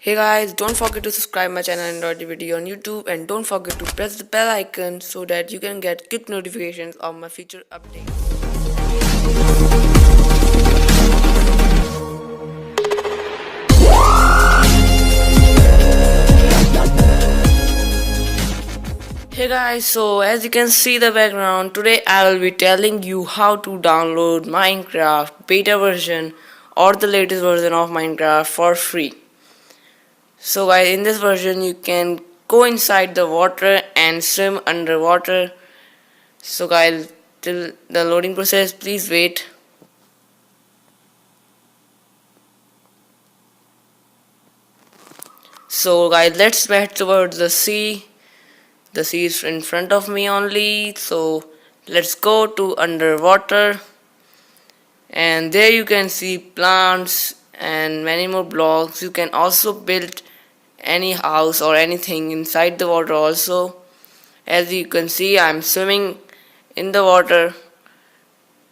Hey guys, don't forget to subscribe my channel Androitivity on YouTube and don't forget to press the bell icon so that you can get quick notifications of my future updates. Hey guys, so as you can see the background, today I will be telling you how to download Minecraft beta version or the latest version of Minecraft for free. So guys, in this version you can go inside the water and swim underwater. So guys, till the loading process, please wait. So guys, let's head towards the sea. The sea is in front of me only, so let's go to underwater, and there you can see plants and many more blocks. You can also build any house or anything inside the water also. As you can see, I'm swimming in the water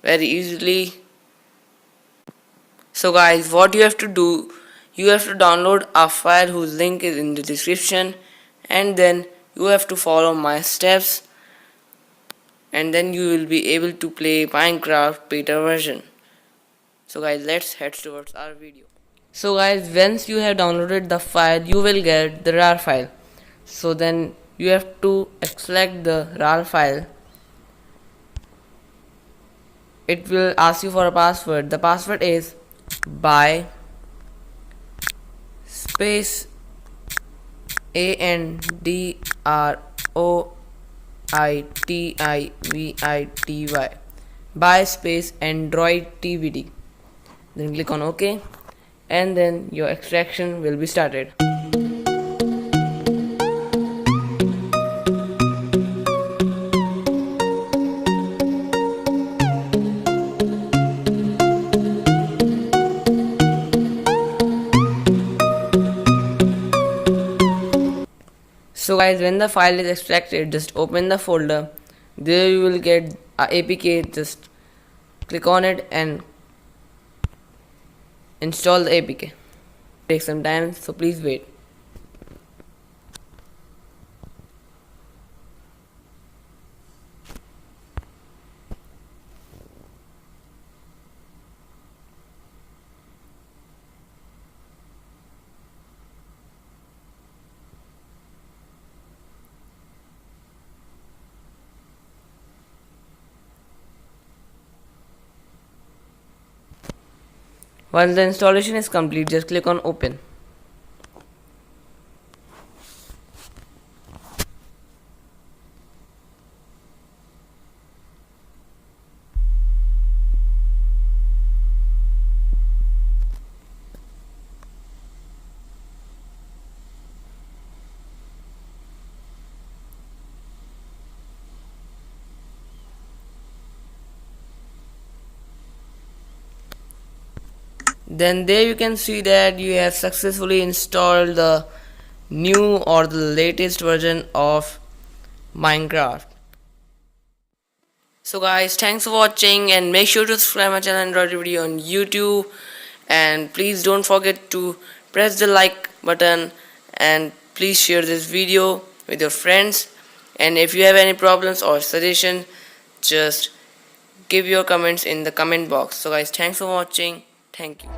very easily. So guys, what you have to do, you have to download a file whose link is in the description, and then you have to follow my steps, and then you will be able to play Minecraft beta version. So guys, let's head towards our video. So guys, once you have downloaded the file, you will get the RAR file. So then you have to select the RAR file. It will ask you for a password. The password is by space Androitivity, by space Androitivity. Then click on OK, and then your extraction will be started. So guys, when the file is extracted, just open the folder. There you will get a APK. Just click on it and install the APK. Take some time, so please wait. Once the installation is complete, just click on open. Then there you can see that you have successfully installed the new or the latest version of Minecraft. So guys, thanks for watching, and make sure to subscribe my channel Androitivity on YouTube, and please don't forget to press the like button, and please share this video with your friends. And if you have any problems or suggestions, just give your comments in the comment box. So guys, thanks for watching. Thank you.